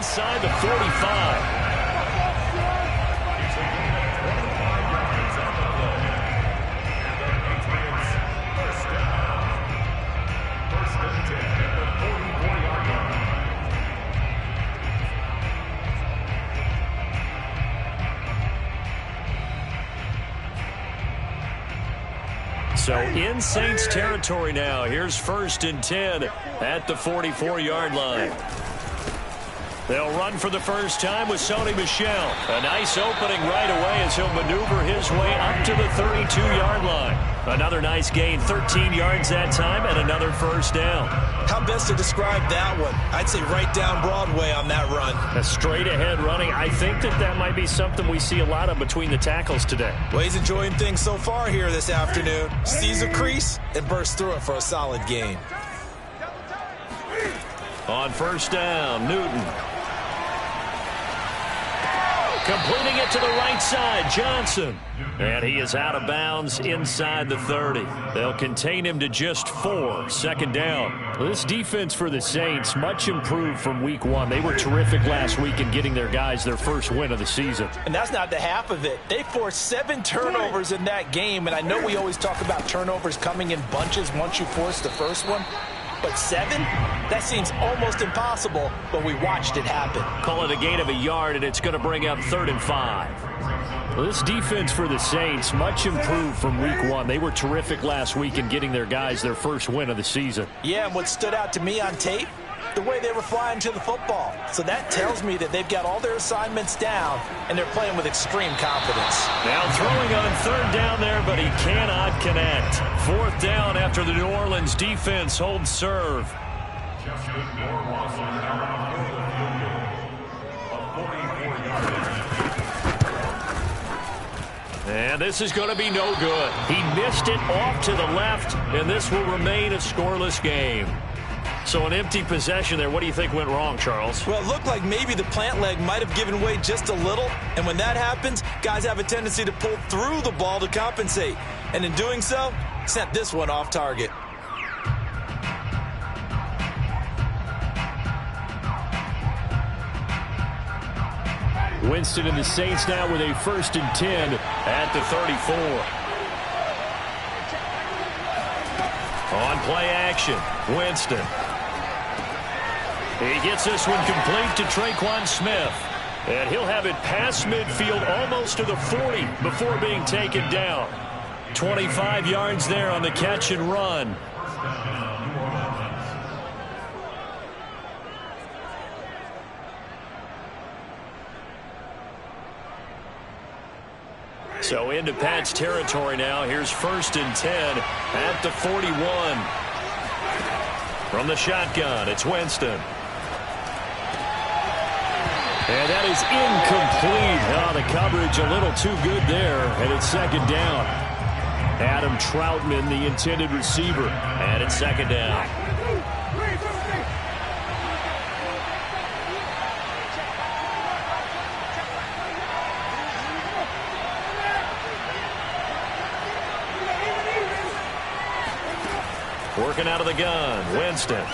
inside the 45. So in Saints territory now. Here's 1st and 10 at the 44-yard line. They'll run for the first time with Sony Michel. A nice opening right away as he'll maneuver his way up to the 32-yard line. Another nice gain, 13 yards that time, and another first down. How best to describe that one? I'd say right down Broadway on that run. A straight-ahead running. I think that might be something we see a lot of between the tackles today. Well, he's enjoying things so far here this afternoon. Sees a crease and bursts through it for a solid gain. On first down, Newton. Completing it to the right side, Johnson. And he is out of bounds inside the 30. They'll contain him to just 4. Second down. This defense for the Saints, much improved from week 1. They were terrific last week in getting their guys their first win of the season. And that's not the half of it. They forced 7 turnovers in that game. And I know we always talk about turnovers coming in bunches once you force the first one. But 7? That seems almost impossible, but we watched it happen. Call it a gain of a yard, and it's going to bring up 3rd and 5. Well, this defense for the Saints, much improved from week 1. They were terrific last week in getting their guys their first win of the season. Yeah, and what stood out to me on tape, the way they were flying to the football. So that tells me that they've got all their assignments down, and they're playing with extreme confidence. Now throwing on 3rd down there, but he cannot connect. 4th down after the New Orleans defense holds serve. And this is going to be no good. He missed it off to the left, and this will remain a scoreless game. So an empty possession there. What do you think went wrong, Charles? Well, it looked like maybe the plant leg might have given way just a little. And when that happens, guys have a tendency to pull through the ball to compensate. And in doing so, sent this one off target. Winston and the Saints now with a 1st and 10 at the 34. On play action, Winston. He gets this one complete to Traquan Smith. And he'll have it past midfield almost to the 40 before being taken down. 25 yards there on the catch and run. So into Pat's territory now. Here's 1st and 10 at the 41. From the shotgun, it's Winston. And that is incomplete. Oh, the coverage a little too good there, and it's 2nd down. Adam Troutman, the intended receiver, and it's 2nd down. Working out of the gun, Winston.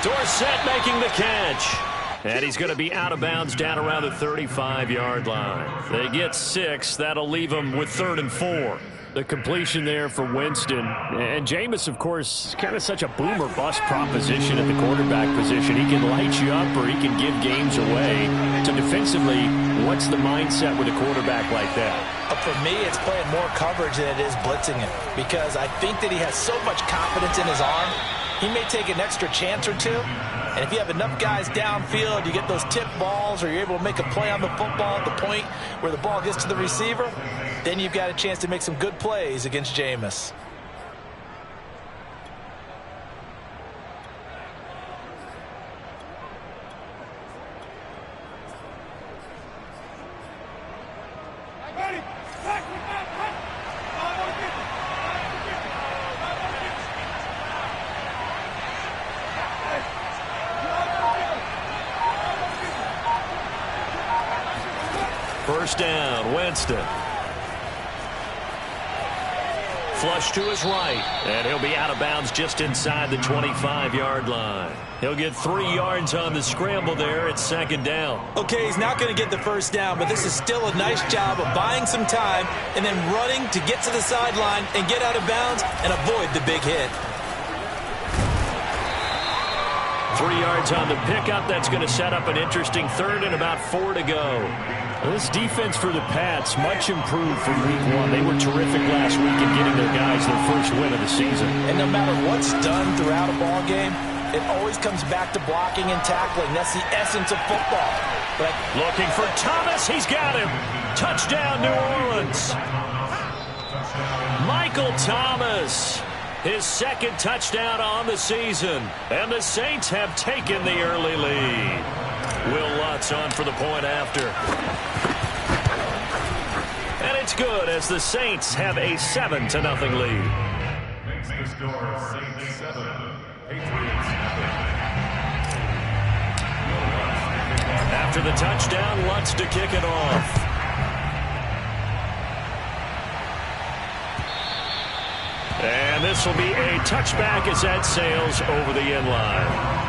Dorsett making the catch. And he's going to be out of bounds down around the 35-yard line. They get 6. That'll leave them with 3rd and 4. The completion there for Winston. And Jameis, of course, kind of such a boom or bust proposition at the quarterback position. He can light you up or he can give games away. So defensively, what's the mindset with a quarterback like that? For me, it's playing more coverage than it is blitzing him. Because I think that he has so much confidence in his arm, he may take an extra chance or two. And if you have enough guys downfield, you get those tip balls, or you're able to make a play on the football at the point where the ball gets to the receiver, then you've got a chance to make some good plays against Jameis. First down, Winston. flush to his right. And he'll be out of bounds just inside the 25-yard line. He'll get 3 yards on the scramble there at second down. Okay, he's not going to get the first down, but this is still a nice job of buying some time and then running to get to the sideline and get out of bounds and avoid the big hit. 3 yards on the pickup. That's going to set up an interesting third and about 4 to go. This defense for the Pats, much improved from week 1. They were terrific last week in getting their guys their first win of the season. And no matter what's done throughout a ball game, it always comes back to blocking and tackling. That's the essence of football. But looking for Thomas. He's got him. Touchdown, New Orleans. Michael Thomas. His second touchdown on the season. And the Saints have taken the early lead. Will Lutz on for the point after. And it's good as the Saints have a 7-0 lead. Makes the score Saints 7, Patriots 7. After the touchdown, Lutz to kick it off. And this will be a touchback as that sails over the end line.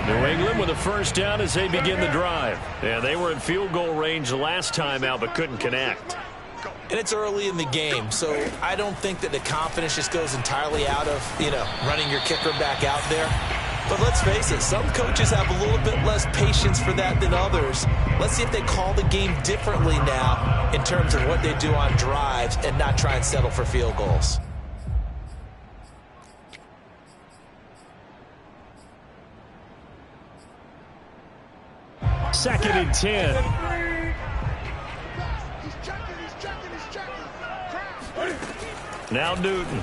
New England with a first down as they begin the drive. And they were in field goal range last time out but couldn't connect. And it's early in the game, so I don't think that the confidence just goes entirely out of, running your kicker back out there. But let's face it, some coaches have a little bit less patience for that than others. Let's see if they call the game differently now in terms of what they do on drives and not try and settle for field goals. Second and 10. Now Newton.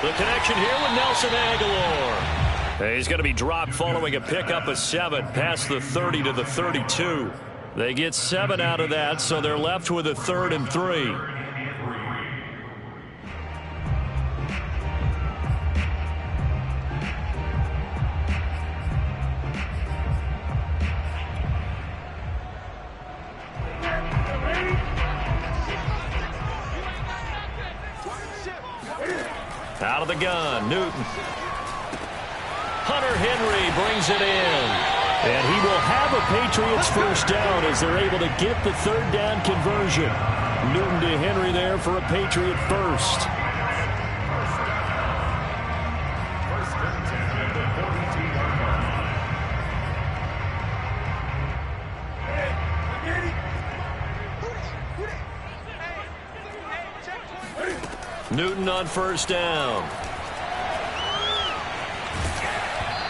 The connection here with Nelson Aguilar. He's going to be dropped following a pickup of 7 past the 30 to the 32. They get 7 out of that, so they're left with a 3rd and 3. Out of the gun, Newton. Hunter Henry brings it in. And he will have a Patriots first down as they're able to get the 3rd down conversion. Newton to Henry there for a Patriot first. Newton on first down.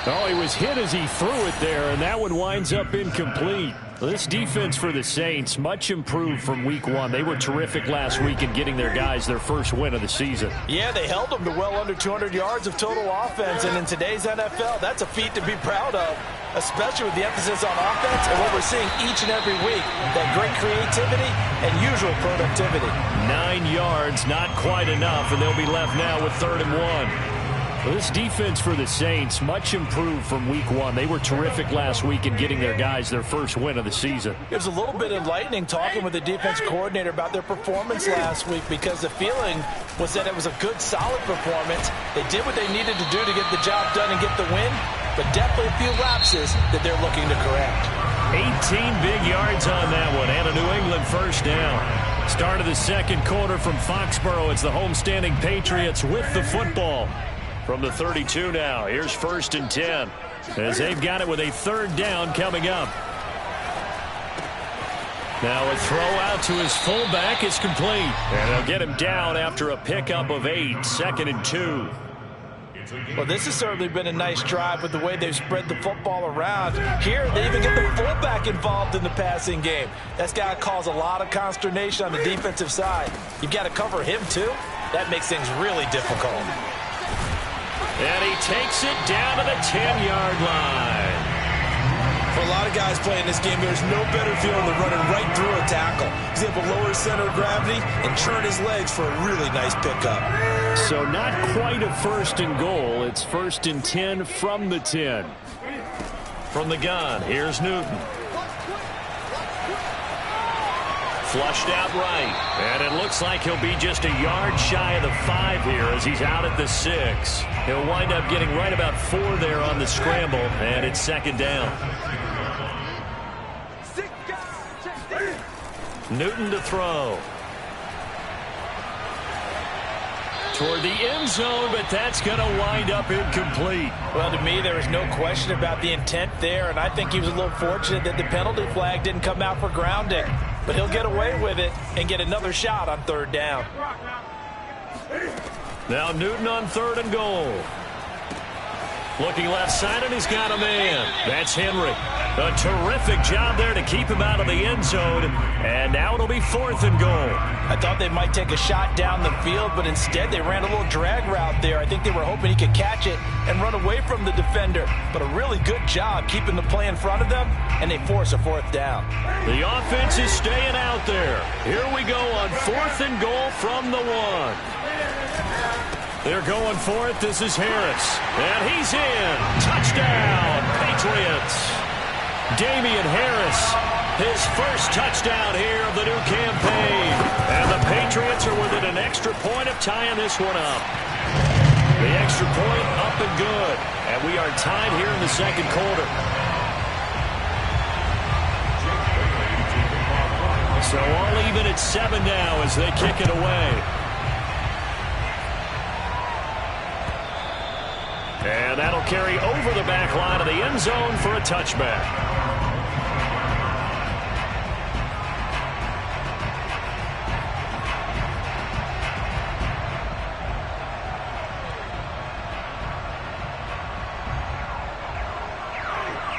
Oh, he was hit as he threw it there, and that one winds up incomplete. This defense for the Saints, much improved from week 1. They were terrific last week in getting their guys their first win of the season. Yeah, they held them to well under 200 yards of total offense, and in today's NFL, that's a feat to be proud of, especially with the emphasis on offense and what we're seeing each and every week, that great creativity and usual productivity. 9 yards, not quite enough, and they'll be left now with 3rd and 1. This defense for the Saints, much improved from week 1. They were terrific last week in getting their guys their first win of the season. It was a little bit enlightening talking with the defense coordinator about their performance last week, because the feeling was that it was a good, solid performance. They did what they needed to do to get the job done and get the win, but definitely a few lapses that they're looking to correct. 18 big yards on that one, and a New England first down. Start of the second quarter from Foxborough. It's the homestanding Patriots with the football. From the 32 now, here's 1st and 10. As they've got it with a 3rd down coming up. Now a throw out to his fullback is complete. And they'll get him down after a pickup of 8. 2nd and 2. Well, this has certainly been a nice drive with the way they've spread the football around. Here, they even get the fullback involved in the passing game. That's got to cause a lot of consternation on the defensive side. You've got to cover him, too. That makes things really difficult. And he takes it down to the 10-yard line. For a lot of guys playing this game, there's no better feeling than running right through a tackle. He's able to lower his center of gravity and churn his legs for a really nice pickup. So not quite a 1st and goal. It's 1st and 10 from the 10. From the gun, here's Newton. Flushed out right. And it looks like he'll be just a yard shy of the 5 here as he's out at the 6. He'll wind up getting right about 4 there on the scramble, and it's 2nd down. Newton to throw. Toward the end zone, but that's going to wind up incomplete. Well, to me, there was no question about the intent there, and I think he was a little fortunate that the penalty flag didn't come out for grounding. But he'll get away with it and get another shot on 3rd down. Now Newton on 3rd and goal. Looking left side, and he's got a man. That's Henry. A terrific job there to keep him out of the end zone. And now it'll be 4th and goal. I thought they might take a shot down the field, but instead they ran a little drag route there. I think they were hoping he could catch it and run away from the defender. But a really good job keeping the play in front of them, and they force a 4th down. The offense is staying out there. Here we go on 4th and goal from the 1. They're going for it. This is Harris. And he's in. Touchdown, Patriots. Damian Harris, his first touchdown here of the new campaign. And the Patriots are within an extra point of tying this one up. The extra point up and good. And we are tied here in the 2nd quarter. So all even at 7 now as they kick it away. And that'll carry over the back line of the end zone for a touchback.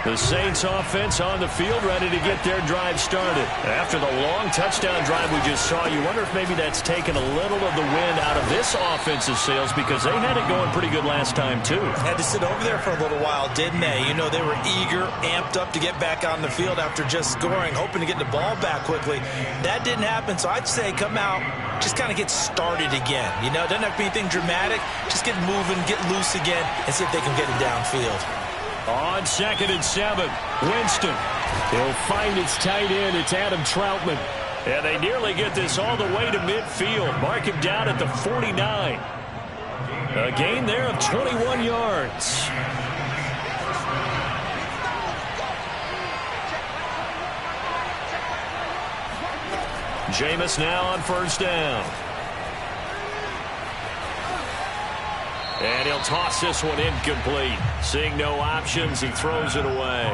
The Saints offense on the field, ready to get their drive started. After the long touchdown drive we just saw, you wonder if maybe that's taken a little of the wind out of this offensive sails, because they had it going pretty good last time too. Had to sit over there for a little while, didn't they? You know, they were eager, amped up to get back on the field after just scoring, hoping to get the ball back quickly. That didn't happen, so I'd say come out, just kind of get started again. You know, it doesn't have to be anything dramatic. Just get moving, get loose again, and see if they can get it downfield. On 2nd and 7, Winston. He'll find his tight end. It's Adam Troutman. And they nearly get this all the way to midfield. Mark him down at the 49. A gain there of 21 yards. Jameis now on 1st down. And he'll toss this one incomplete. Seeing no options, he throws it away.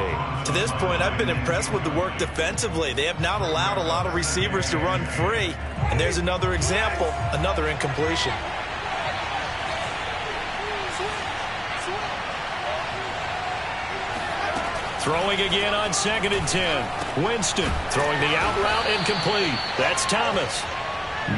To this point, I've been impressed with the work defensively. They have not allowed a lot of receivers to run free. And there's another example, another incompletion. Throwing again on 2nd and 10. Winston throwing the out route incomplete. That's Thomas.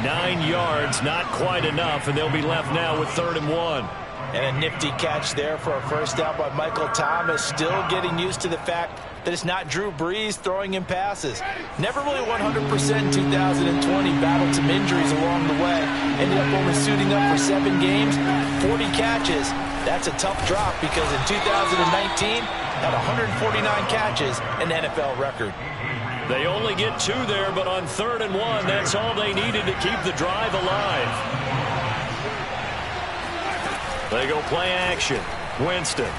9 yards, not quite enough, and they'll be left now with 3rd and 1. And a nifty catch there for a first down by Michael Thomas. Still getting used to the fact that it's not Drew Brees throwing him passes. Never really 100% in 2020. Battled some injuries along the way. Ended up only suiting up for 7 games, 40 catches. That's a tough drop because in 2019, had 149 catches, an NFL record. They only get 2 there, but on 3rd and 1, that's all they needed to keep the drive alive. They go play action. Winston.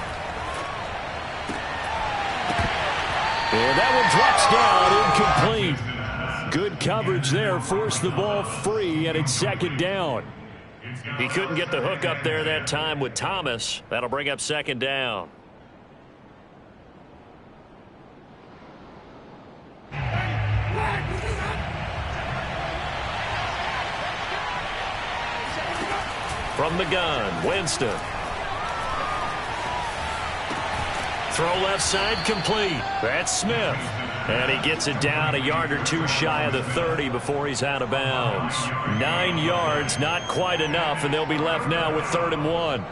And that one drops down incomplete. Good coverage there. Forced the ball free, and it's 2nd down. He couldn't get the hook up there that time with Thomas. That'll bring up 2nd down. From the gun, Winston. Throw left side complete. That's Smith. And he gets it down a yard or 2 shy of the 30 before he's out of bounds. 9 yards, not quite enough, and they'll be left now with 3rd and 1.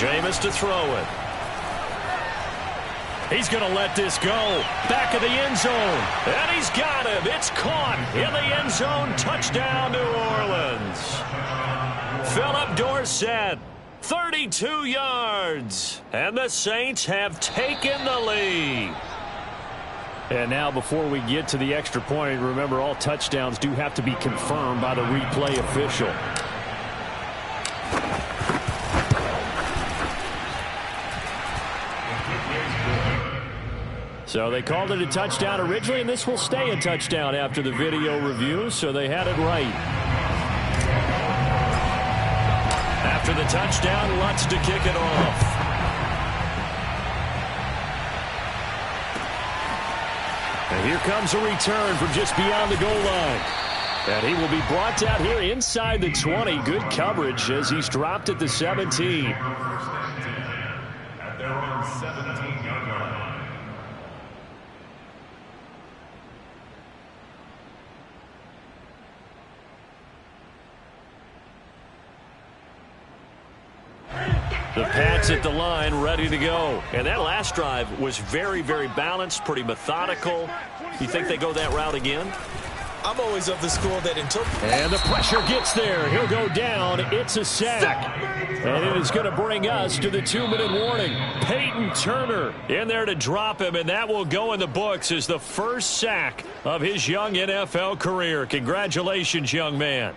Jameis to throw it. He's going to let this go. Back of the end zone. And he's got him. It's caught in the end zone. Touchdown, New Orleans. Philip Dorsett, 32 yards. And the Saints have taken the lead. And now before we get to the extra point, remember all touchdowns do have to be confirmed by the replay official. So they called it a touchdown originally, and this will stay a touchdown after the video review, so they had it right. After the touchdown, Lutz to kick it off. And here comes a return from just beyond the goal line. And he will be brought down here inside the 20. Good coverage as he's dropped at the 17. At their own 17-yard line. The Pats at the line, ready to go. And that last drive was very, very balanced, pretty methodical. You think they go that route again? I'm always of the school that until... And the pressure gets there. He'll go down. It's a sack. And it is going to bring us to the 2-minute warning. Peyton Turner in there to drop him, and that will go in the books as the first sack of his young NFL career. Congratulations, young man.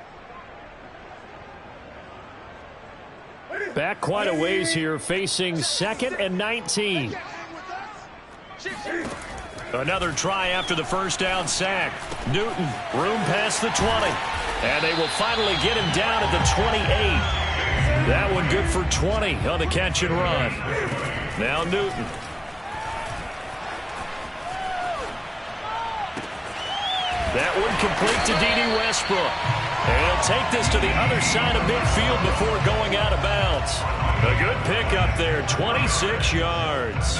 Back quite a ways here, facing 2nd and 19. Another try after the first down sack. Newton, room past the 20. And they will finally get him down at the 28. That one good for 20 on the catch and run. Now Newton. That one complete to D.D. Westbrook. And he'll take this to the other side of midfield before going out of bounds. A good pickup there, 26 yards.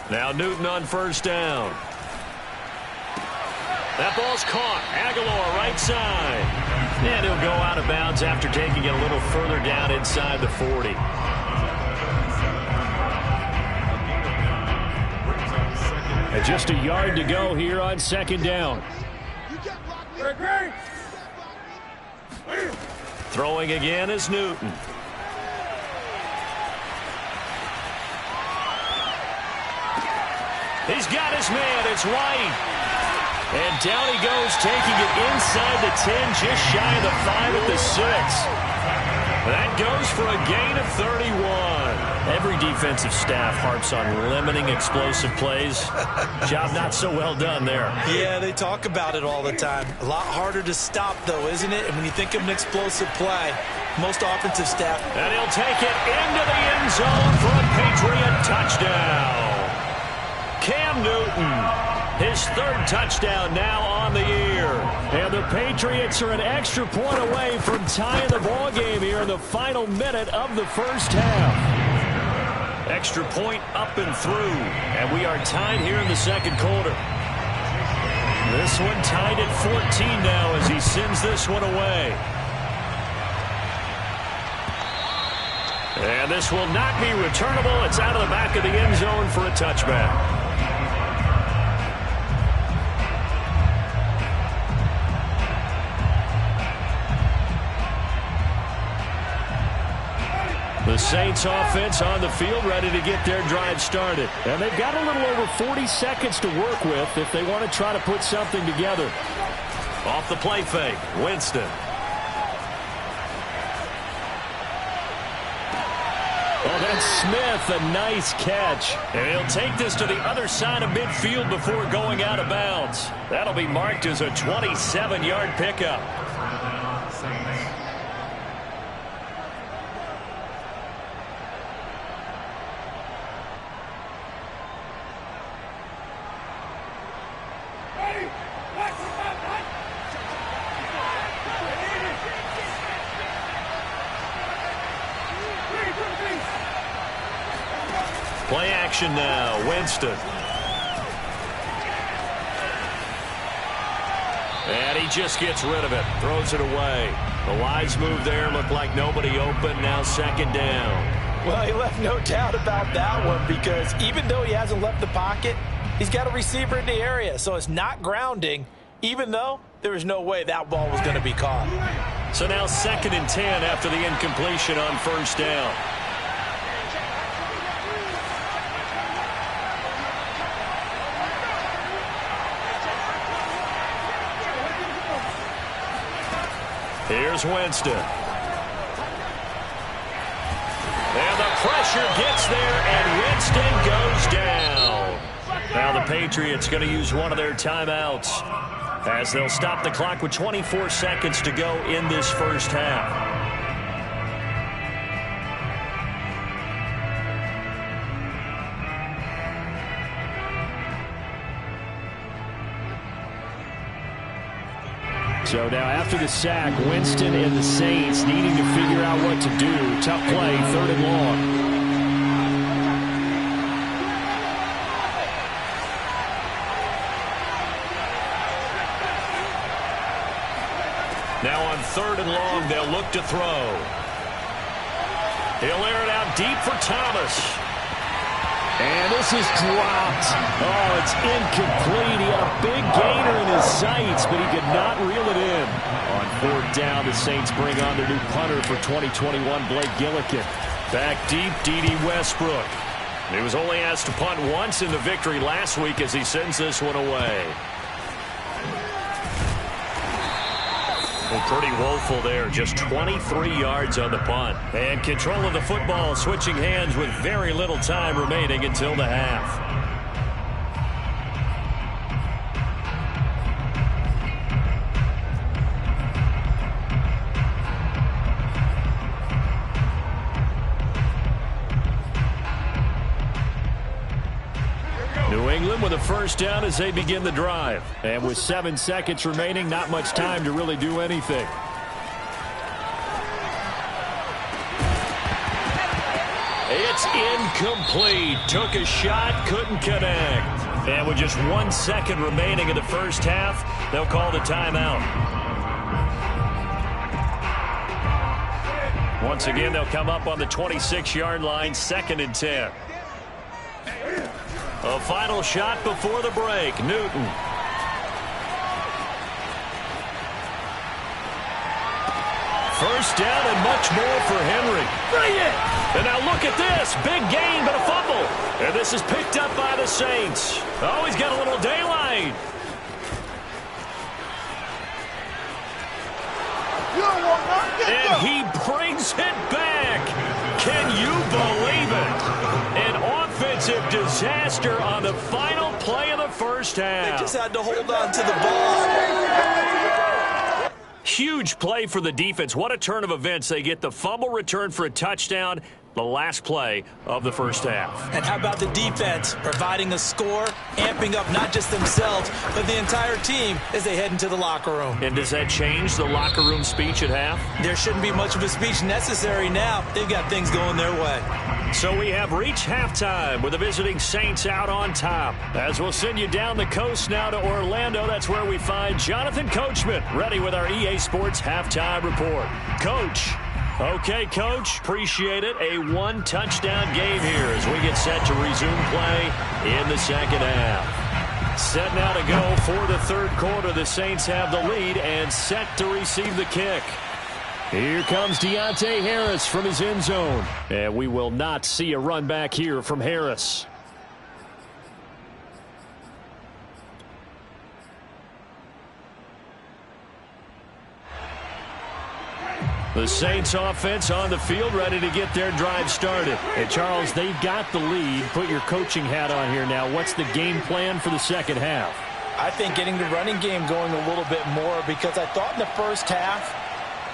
Now Newton on first down. That ball's caught. Aguilar right side. And he'll go out of bounds after taking it a little further down inside the 40. And just a yard to go here on second down. Throwing again is Newton. He's got his man. It's White. And down he goes, taking it inside the 10, just shy of the 5 at the 6. That goes for a gain of 31. Every defensive staff harps on limiting explosive plays. Job not so well done there. Yeah, they talk about it all the time. A lot harder to stop, though, isn't it? And when you think of an explosive play, most offensive staff. And he'll take it into the end zone for a Patriot touchdown. Cam Newton. His third touchdown now on the year. And the Patriots are an extra point away from tying the ball game here in the final minute of the first half. Extra point up and through. And we are tied here in the second quarter. This one tied at 14 now as he sends this one away. And this will not be returnable. It's out of the back of the end zone for a touchback. The Saints offense on the field ready to get their drive started. And they've got a little over 40 seconds to work with if they want to try to put something together. Off the play fake, Winston. Oh, that's Smith, a nice catch. And he'll take this to the other side of midfield before going out of bounds. That'll be marked as a 27-yard pickup. action now. Winston. And he just gets rid of it. Throws it away. The wise move there. Looked like nobody open. Now second down. Well, he left no doubt about that one because even though he hasn't left the pocket, he's got a receiver in the area. So it's not grounding, even though there was no way that ball was going to be caught. So now 2nd and 10 after the incompletion on first down. Here's Winston. And the pressure gets there, and Winston goes down. Now the Patriots going to use one of their timeouts as they'll stop the clock with 24 seconds to go in this first half. So now after the sack, Winston and the Saints needing to figure out what to do. Tough play, 3rd and long. Now on 3rd and long, they'll look to throw. He'll air it out deep for Thomas. And this is dropped. Oh, it's incomplete. He had a big gainer in his sights, but he could not reel it in. On 4th down, the Saints bring on their new punter for 2021, Blake Gillikin. Back deep, D.D. Westbrook. He was only asked to punt once in the victory last week as he sends this one away. Well, pretty woeful there. Just 23 yards on the punt. And control of the football switching hands with very little time remaining until the half. New England with a first down as they begin the drive. And with 7 seconds remaining, not much time to really do anything. It's incomplete. Took a shot, couldn't connect. And with just 1 second remaining in the first half, they'll call the timeout. Once again, they'll come up on the 26-yard line, 2nd and 10. A final shot before the break. Newton. First down and much more for Henry. Bring it! And now look at this. Big gain, but a fumble. And this is picked up by the Saints. Oh, he's got a little daylight. And he brings it back. Can you believe it? An offensive disaster on the final play of the first half. They just had to hold on to the ball. Huge play for the defense. What a turn of events. They get the fumble return for a touchdown. The last play of the first half. And how about the defense providing a score, amping up not just themselves, but the entire team as they head into the locker room. And does that change the locker room speech at half? There shouldn't be much of a speech necessary now. They've got things going their way. So we have reached halftime with the visiting Saints out on top. As we'll send you down the coast now to Orlando, that's where we find Jonathan Coachman, ready with our EA Sports halftime report. Coach. Okay, Coach, appreciate it. A one-touchdown game here as we get set to resume play in the second half. Set now to go for the third quarter. The Saints have the lead and set to receive the kick. Here comes Deontay Harris from his end zone. And we will not see a run back here from Harris. The Saints offense on the field ready to get their drive started. And Charles, they've got the lead. Put your coaching hat on here now. What's the game plan for the second half? I think getting the running game going a little bit more because I thought in the first half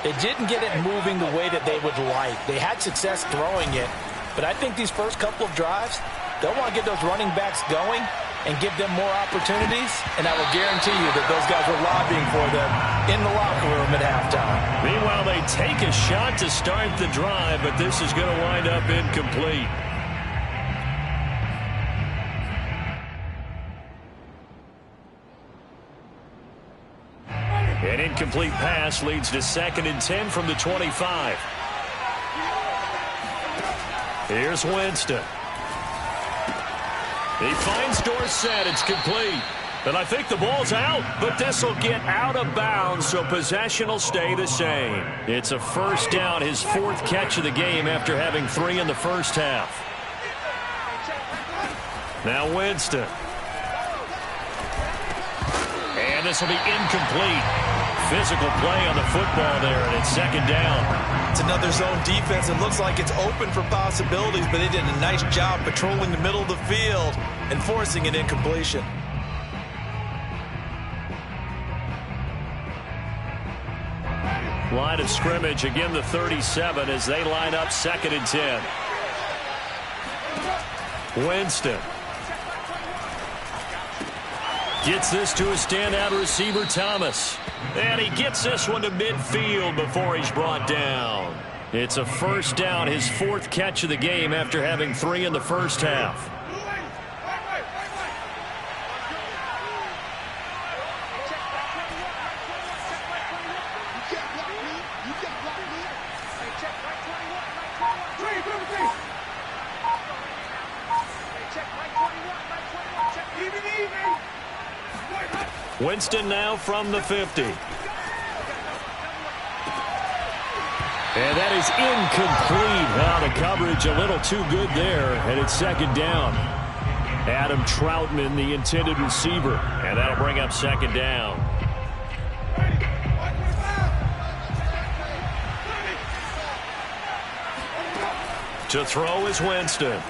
they didn't get it moving the way that they would like. They had success throwing it, but I think these first couple of drives, they'll want to get those running backs going and give them more opportunities, and I will guarantee you that those guys were lobbying for them in the locker room at halftime. Meanwhile, they take a shot to start the drive, but this is going to wind up incomplete. An incomplete pass leads to 2nd and 10 from the 25. Here's Winston. He finds Dorsett. It's complete. And I think the ball's out, but this will get out of bounds, so possession will stay the same. It's a first down, his 4th catch of the game after having 3 in the first half. Now Winston. And this will be incomplete. Physical play on the football there, and it's 2nd down. It's another zone defense. It looks like it's open for possibilities, but they did a nice job patrolling the middle of the field and forcing an incompletion. Line of scrimmage, again the 37 as they line up 2nd and 10. Winston. Gets this to a standout receiver, Thomas. And he gets this one to midfield before he's brought down. It's a first down, his 4th catch of the game after having 3 in the first half. Winston now from the 50. And that is incomplete. Now the coverage a little too good there, and it's 2nd down. Adam Troutman, the intended receiver, and that'll bring up 2nd down. To throw is Winston.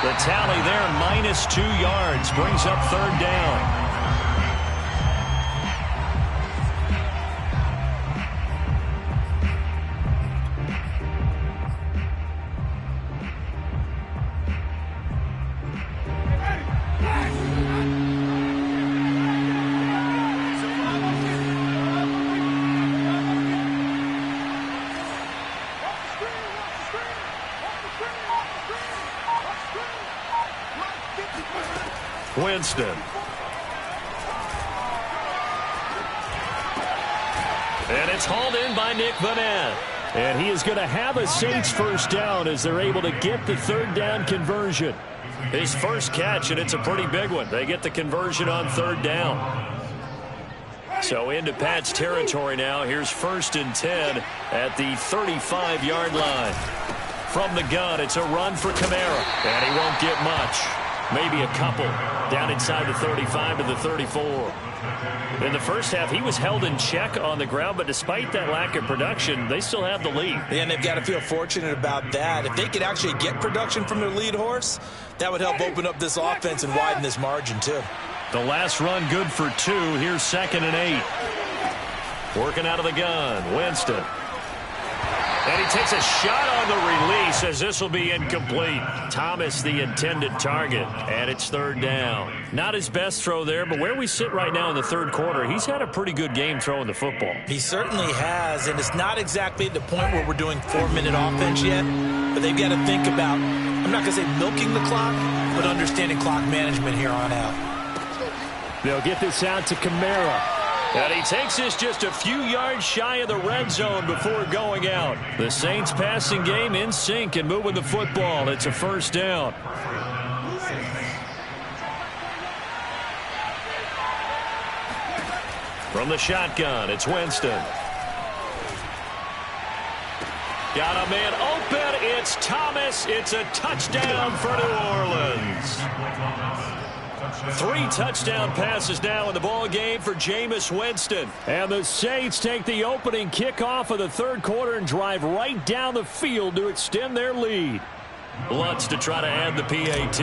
The tally there, -2 yards, brings up 3rd down. Winston. And it's hauled in by Nick Vanette. And he is going to have a Saints first down as they're able to get the 3rd down conversion. His first catch, and it's a pretty big one. They get the conversion on 3rd down. So into Pat's territory now. Here's 1st and 10 at the 35-yard line. From the gun, it's a run for Kamara. And he won't get much. Maybe a couple down inside the 35 to the 34. In the first half, he was held in check on the ground, but despite that lack of production, they still have the lead. Yeah, and they've got to feel fortunate about that. If they could actually get production from their lead horse, that would help open up this offense and widen this margin, too. The last run good for 2. Here's 2nd and 8. Working out of the gun, Winston. And he takes a shot on the release as this will be incomplete. Thomas, the intended target, and it's 3rd down. Not his best throw there, but where we sit right now in the 3rd quarter, he's had a pretty good game throwing the football. He certainly has, and it's not exactly the point where we're doing 4-minute offense yet, but they've got to think about, I'm not going to say milking the clock, but understanding clock management here on out. They'll get this out to Kamara. And he takes this just a few yards shy of the red zone before going out. The Saints passing game in sync and moving the football. It's a first down. From the shotgun, it's Winston. Got a man open. It's Thomas. It's a touchdown for New Orleans. 3 touchdown passes now in the ball game for Jameis Winston. And the Saints take the opening kickoff of the 3rd quarter and drive right down the field to extend their lead. Lutz to try to add the PAT.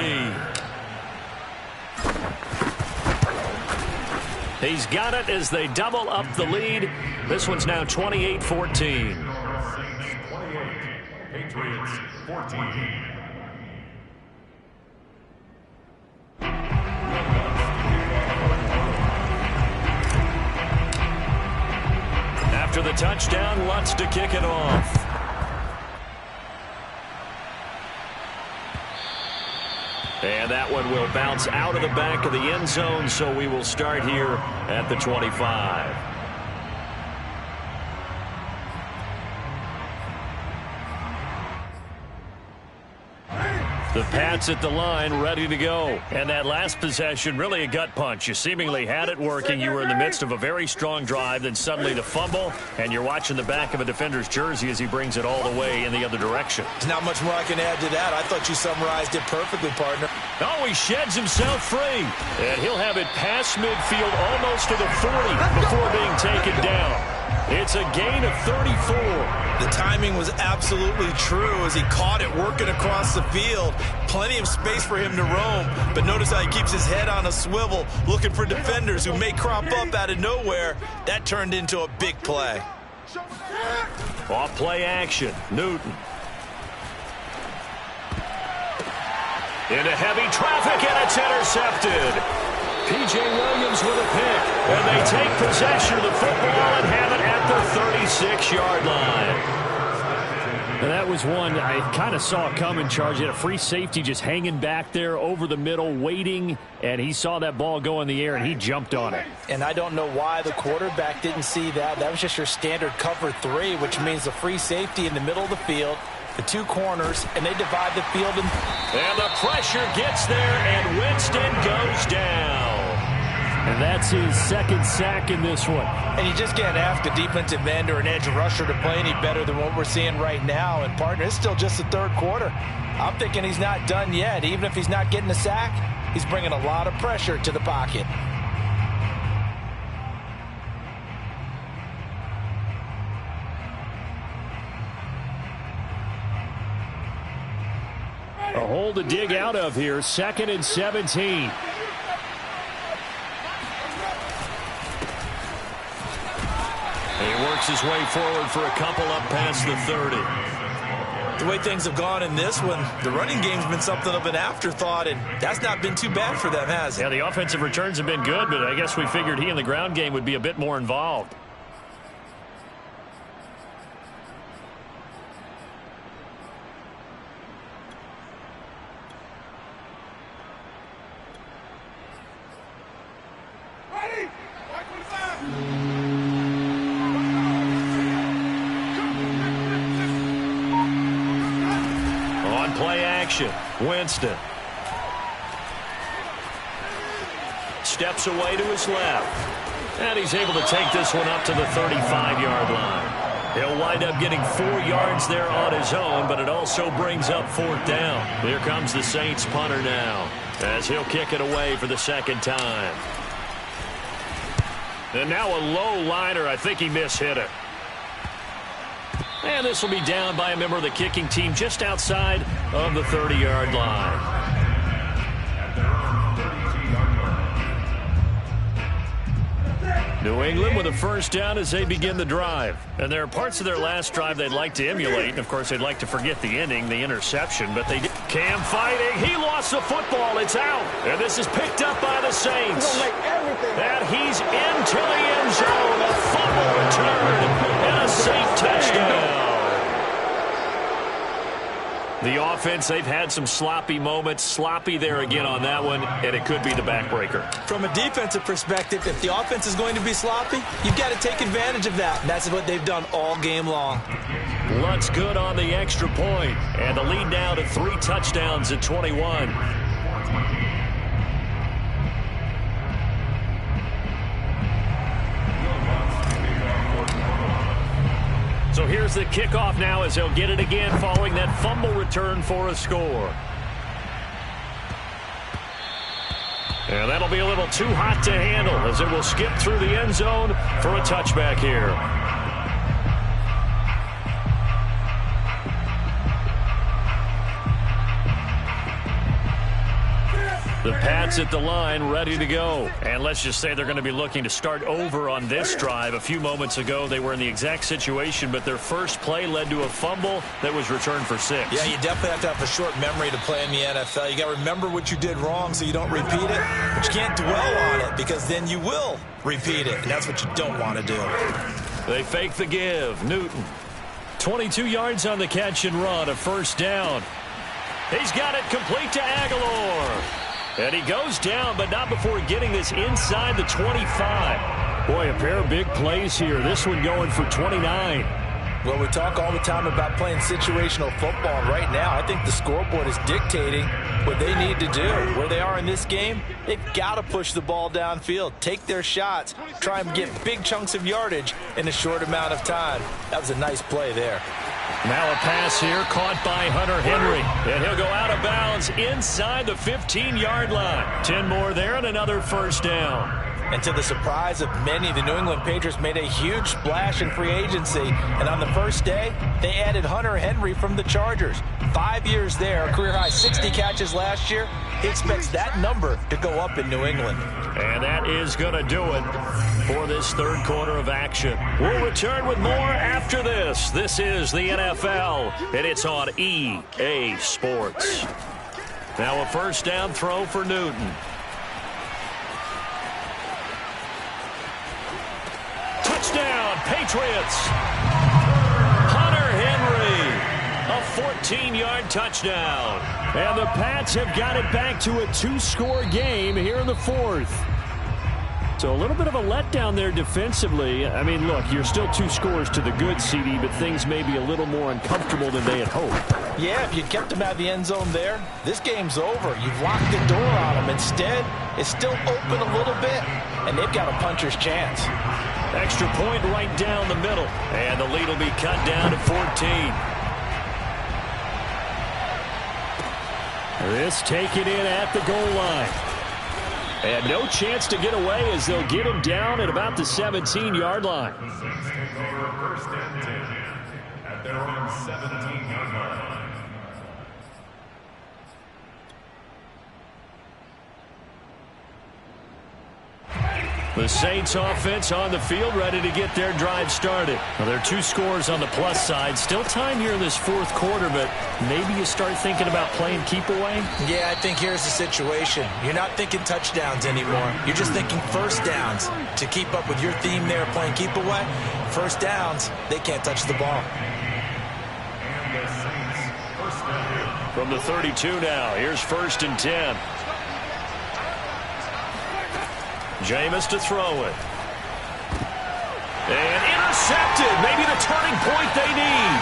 He's got it as they double up the lead. This one's now 28-14. 28, Patriots 14. After the touchdown, Lutz to kick it off. And that one will bounce out of the back of the end zone, so we will start here at the 25. The Pats at the line, ready to go. And that last possession, really a gut punch. You seemingly had it working. You were in the midst of a very strong drive, then suddenly the fumble, and you're watching the back of a defender's jersey as he brings it all the way in the other direction. There's not much more I can add to that. I thought you summarized it perfectly, partner. Oh, he sheds himself free. And he'll have it past midfield almost to the 40 before being taken down. It's a gain of 34. The timing was absolutely true as he caught it working across the field. Plenty of space for him to roam, but notice how he keeps his head on a swivel looking for defenders who may crop up out of nowhere. That turned into a big play. Off play action. Newton. Into heavy traffic, and it's intercepted. P.J. Williams with a pick, and they take possession of the football and have it at the 36-yard line. And that was one I kind of saw coming, Charge. He had a free safety just hanging back there over the middle, waiting, and he saw that ball go in the air, and he jumped on it. And I don't know why the quarterback didn't see that. That was just your standard cover 3, which means the free safety in the middle of the field, the two corners, and they divide the field. And the pressure gets there, and Winston goes down. And that's his second sack in this one. And you just can't ask a defensive end or an edge rusher to play any better than what we're seeing right now. And, partner, it's still just the third quarter. I'm thinking he's not done yet. Even if he's not getting a sack, he's bringing a lot of pressure to the pocket. A hole to dig out of here. 2nd and 17. He works his way forward for a couple up past the 30. The way things have gone in this one, the running game's been something of an afterthought, and that's not been too bad for them, has it? Yeah, the offensive returns have been good, but I guess we figured he in the ground game would be a bit more involved. Winston steps away to his left, and he's able to take this one up to the 35-yard line. He'll wind up getting 4 yards there on his own, but it also brings up 4th down. Here comes the Saints punter now, as he'll kick it away for the second time. And now a low liner. I think he mishit it. And this will be down by a member of the kicking team just outside of the 30-yard line. New England with a first down as they begin the drive. And there are parts of their last drive they'd like to emulate. And, of course, they'd like to forget the ending, the interception. But they did. Cam fighting. He lost the football. It's out. And this is picked up by the Saints. And he's into the end zone. A fumble return and a Saint touchdown. The offense, they've had some sloppy moments. Sloppy there again on that one, and it could be the backbreaker. From a defensive perspective, if the offense is going to be sloppy, you've got to take advantage of that. And that's what they've done all game long. Lutz good on the extra point, and the lead now to 3 touchdowns at 21. So here's the kickoff now as they'll get it again following that fumble return for a score. And that'll be a little too hot to handle as it will skip through the end zone for a touchback here. The Pats at the line, ready to go. And let's just say they're going to be looking to start over on this drive. A few moments ago, they were in the exact situation, but their first play led to a fumble that was returned for 6. Yeah, you definitely have to have a short memory to play in the NFL. You got to remember what you did wrong so you don't repeat it, but you can't dwell on it because then you will repeat it, and that's what you don't want to do. They fake the give. Newton, 22 yards on the catch and run, a first down. He's got it complete to Aguilar. And he goes down, but not before getting this inside the 25. Boy, a pair of big plays here. This one going for 29. Well, we talk all the time about playing situational football, and right now I think the scoreboard is dictating what they need to do. Where they are in this game, they've got to push the ball downfield, take their shots, try and get big chunks of yardage in a short amount of time. That was a nice play there. Now a pass here caught by Hunter Henry. And he'll go out of bounds inside the 15-yard line. 10 more there and another first down. And to the surprise of many, the New England Patriots made a huge splash in free agency. And on the first day, they added Hunter Henry from the Chargers. 5 years there, a career-high 60 catches last year. He expects that number to go up in New England. And that is going to do it for this third quarter of action. We'll return with more after this. This is the NFL, and it's on EA Sports. Now a first down throw for Newton. Touchdown, Patriots. Hunter Henry, a 14-yard touchdown. And the Pats have got it back to a two-score game here in the fourth. So a little bit of a letdown there defensively. I mean, look, you're still 2 scores to the good, CD, but things may be a little more uncomfortable than they had hoped. Yeah, if you kept them out of the end zone there, this game's over. You've locked the door on them. Instead, it's still open a little bit, and they've got a puncher's chance. Extra point right down the middle. And the lead will be cut down to 14. This taken in at the goal line. And no chance to get away as they'll get him down at about the 17-yard line. The Saints take over first and 10 at their own 17-yard line. The Saints offense on the field, ready to get their drive started. Well, there are 2 scores on the plus side. Still time here in this fourth quarter, but maybe you start thinking about playing keep away? Yeah, I think here's the situation. You're not thinking touchdowns anymore. You're just thinking first downs. To keep up with your theme there, playing keep away, first downs, they can't touch the ball. And the Saints first down. From the 32 now, here's first and 10. Jameis to throw it. And intercepted. Maybe the turning point they need.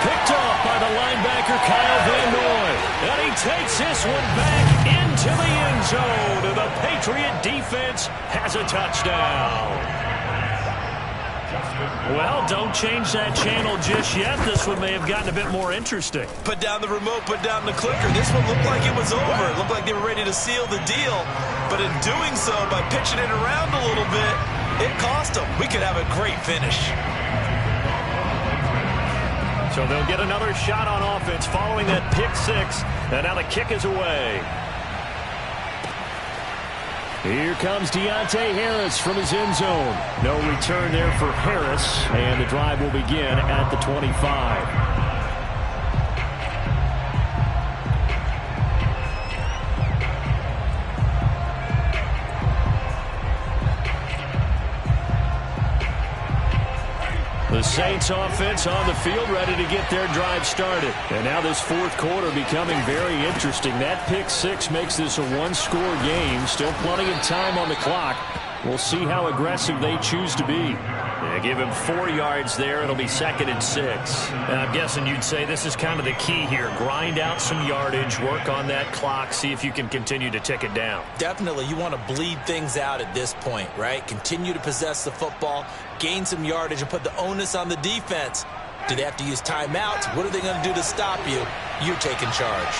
Picked off by the linebacker Kyle Van Noy. And he takes this one back into the end zone. And the Patriot defense has a touchdown. Well, don't change that channel just yet. This one may have gotten a bit more interesting. Put down the remote, put down the clicker. This one looked like it was over. It looked like they were ready to seal the deal. But in doing so, by pitching it around a little bit, it cost them. We could have a great finish. So they'll get another shot on offense following that pick 6. And now the kick is away. Here comes Deontay Harris from his end zone. No return there for Harris, and the drive will begin at the 25. The Saints offense on the field ready to get their drive started. And now this fourth quarter becoming very interesting. That pick 6 makes this a one-score game. Still plenty of time on the clock. We'll see how aggressive they choose to be. Yeah, give him 4 yards there. It'll be 2nd and 6. And I'm guessing you'd say this is kind of the key here. Grind out some yardage, work on that clock, see if you can continue to tick it down. Definitely, you want to bleed things out at this point, right? Continue to possess the football, gain some yardage, and put the onus on the defense. Do they have to use timeouts? What are they going to do to stop you? You're taking charge.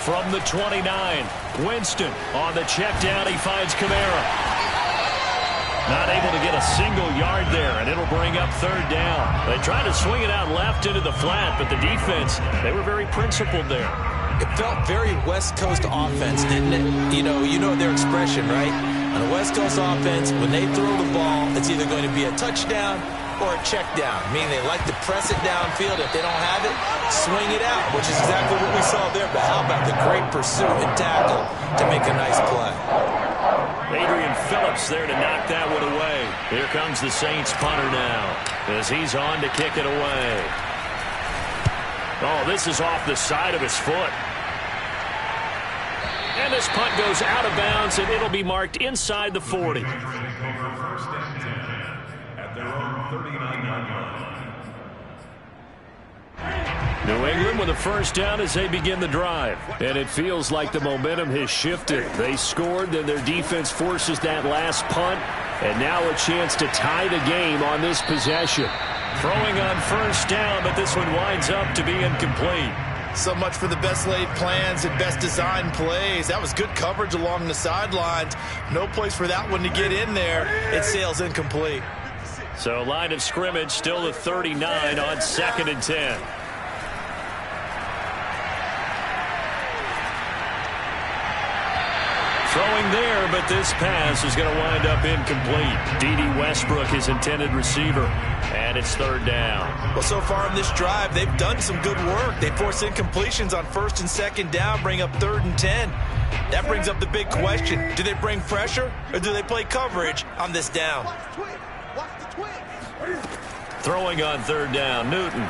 From the 29, Winston on the check down. He finds Kamara. Not able to get a single yard there, and it'll bring up 3rd down. They tried to swing it out left into the flat, but the defense, they were very principled there. It felt very West Coast offense, didn't it? You know their expression, right? On a West Coast offense, when they throw the ball, it's either going to be a touchdown or a check down, meaning they like to press it downfield. If they don't have it, swing it out, which is exactly what we saw there. But how about the great pursuit and tackle to make a nice play? Adrian Phillips there to knock that one away. Here comes the Saints punter now as he's on to kick it away. Oh, this is off the side of his foot. And this punt goes out of bounds, and it'll be marked inside the 40. First and 10 at their own 39-yard line. New England with a first down as they begin the drive. And it feels like the momentum has shifted. They scored, then their defense forces that last punt. And now a chance to tie the game on this possession. Throwing on first down, but this one winds up to be incomplete. So much for the best laid plans and best designed plays. That was good coverage along the sidelines. No place for that one to get in there. It sails incomplete. So line of scrimmage still at 39 on 2nd and 10. Throwing there, but this pass is going to wind up incomplete. D.D. Westbrook, his intended receiver. And it's 3rd down. Well, so far in this drive, they've done some good work. They force incompletions on 1st and 2nd down, bring up 3rd and 10. That brings up the big question. Do they bring pressure or do they play coverage on this down? Throwing on 3rd down, Newton.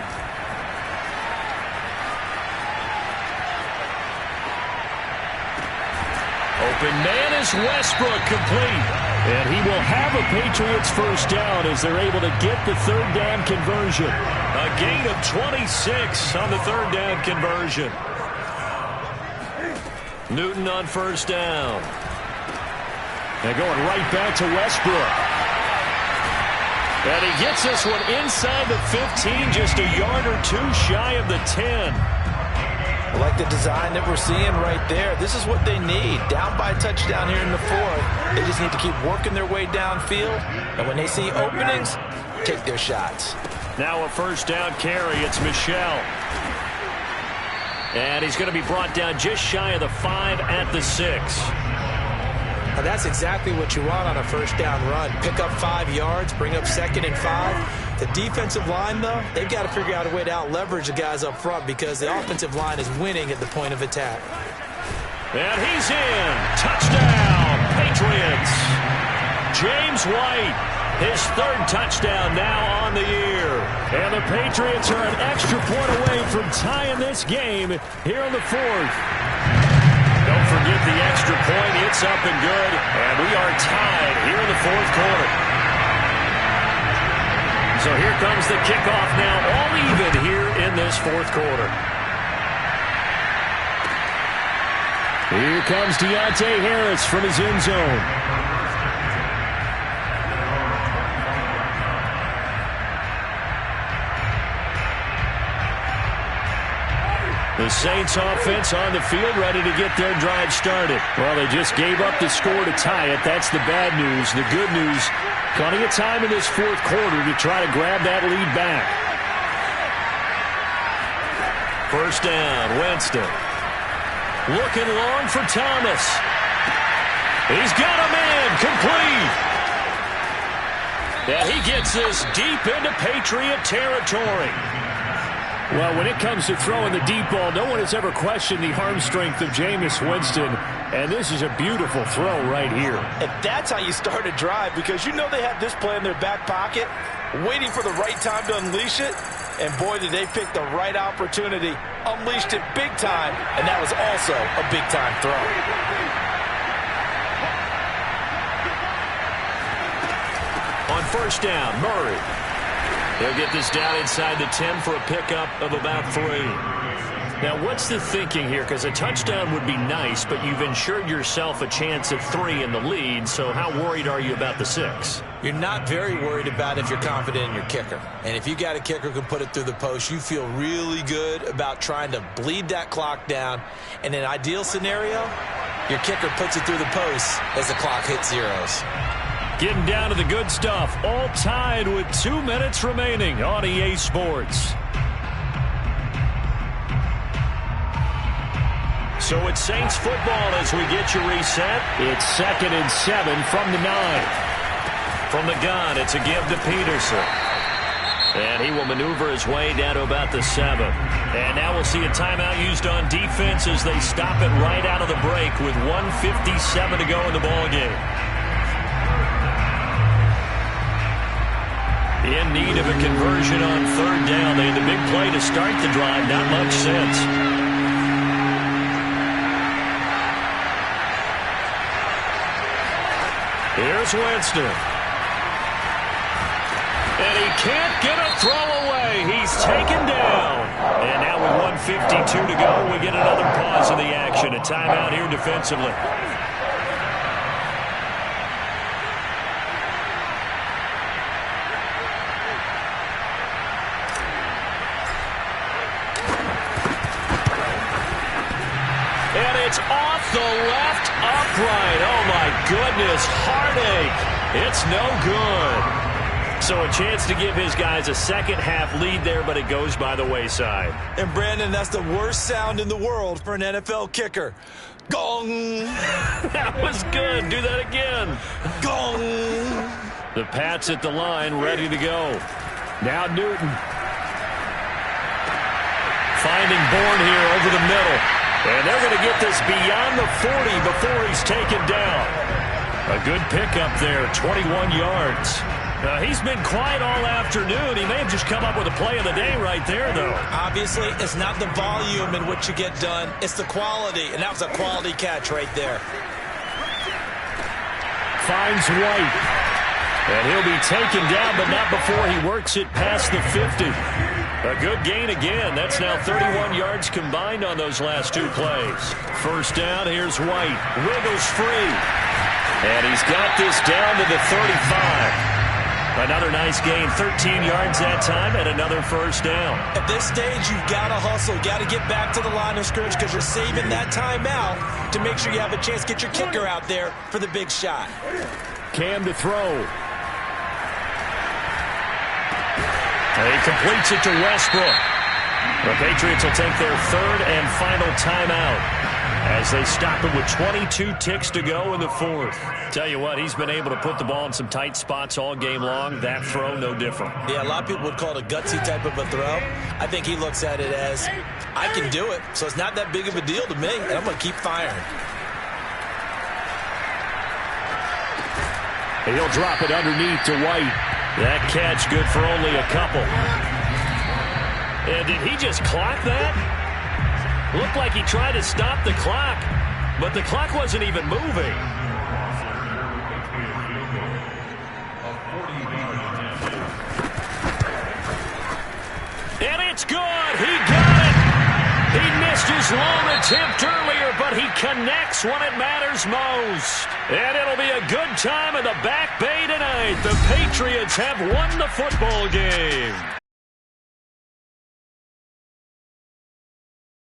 Open man is Westbrook, complete. And he will have a Patriots first down as they're able to get the 3rd down conversion. A gain of 26 on the 3rd down conversion. Newton on first down. They're going right back to Westbrook. And he gets this one inside the 15, just a yard or two shy of the 10. I like the design that we're seeing right there. This is what they need. Down by a touchdown here in the 4th. They just need to keep working their way downfield. And when they see openings, take their shots. Now a first down carry. It's Michel. And he's going to be brought down just shy of the 5 at the 6. Now that's exactly what you want on a first down run. Pick up 5 yards, bring up 2nd and 5. The defensive line, though, they've got to figure out a way to out-leverage the guys up front because the offensive line is winning at the point of attack. And he's in. Touchdown, Patriots. James White, his 3rd touchdown now on the year. And the Patriots are an extra point away from tying this game here in the 4th. Don't forget the extra point. It's up and good. And we are tied here in the 4th quarter. So here comes the kickoff now, all even here in this 4th quarter. Here comes Deontay Harris from his end zone. The Saints offense on the field ready to get their drive started. Well, they just gave up the score to tie it. That's the bad news. The good news, plenty of time in this 4th quarter to try to grab that lead back. First down, Winston. Looking long for Thomas. He's got him in, complete. And he gets this deep into Patriot territory. Well, when it comes to throwing the deep ball, no one has ever questioned the arm strength of Jameis Winston. And this is a beautiful throw right here. And that's how you start a drive because you know they have this play in their back pocket, waiting for the right time to unleash it. And boy, did they pick the right opportunity. Unleashed it big time, and that was also a big-time throw. On first down, Murray. They'll get this down inside the 10 for a pickup of about 3. Now, what's the thinking here? Because a touchdown would be nice, but you've ensured yourself a chance at 3 in the lead, so how worried are you about the 6? You're not very worried about if you're confident in your kicker. And if you got a kicker who can put it through the post, you feel really good about trying to bleed that clock down. In an ideal scenario, your kicker puts it through the post as the clock hits zeros. Getting down to the good stuff. All tied with 2 minutes remaining on EA Sports. So it's Saints football as we get you reset. It's 2nd and 7 from the 9. From the gun, it's a give to Peterson. And he will maneuver his way down to about the 7. And now we'll see a timeout used on defense as they stop it right out of the break with 1:57 to go in the ballgame. in need of a conversion on third down. They had the big play to start the drive. Not much sense. Here's Winston. And he can't get a throw away. He's taken down. And now with 1:52 to go, we get another pause in the action. A timeout here defensively. And it's off the left upright. Oh, my goodness. Heartache. It's no good. So a chance to give his guys a second-half lead there, but it goes by the wayside. And, Brandon, that's the worst sound in the world for an NFL kicker. Gong! That was good. Do that again. Gong! The Pats at the line, ready to go. Now Newton. Finding Bourne here over the middle. And they're going to get this beyond the 40 before he's taken down. A good pickup there, 21 yards. He's been quiet all afternoon. He may have just come up with a play of the day right there, though. Obviously, it's not the volume in which you get done. It's the quality, and that was a quality catch right there. Finds White. And he'll be taken down, but not before he works it past the 50. A good gain again. That's now 31 yards combined on those last two plays. First down, here's White. Wiggles free. And he's got this down to the 35. Another nice gain, 13 yards that time, and another first down. At this stage, you've got to hustle. Got to get back to the line of scrimmage because you're saving that timeout to make sure you have a chance to get your kicker out there for the big shot. Cam to throw. And he completes it to Westbrook. The Patriots will take their third and final timeout as they stop it with 22 ticks to go in the fourth. Tell you what, he's been able to put the ball in some tight spots all game long. That throw, no different. Yeah, a lot of people would call it a gutsy type of a throw. I think he looks at it as, I can do it, so it's not that big of a deal to me, and I'm going to keep firing. And he'll drop it underneath to White. That catch good for only a couple. And did he just clock that? Looked like he tried to stop the clock, but the clock wasn't even moving. And it's good. He got it. He missed his long attempt earlier, but he connects when it matters most. And it'll be a good time in the Back Bay tonight. The Patriots have won the football game.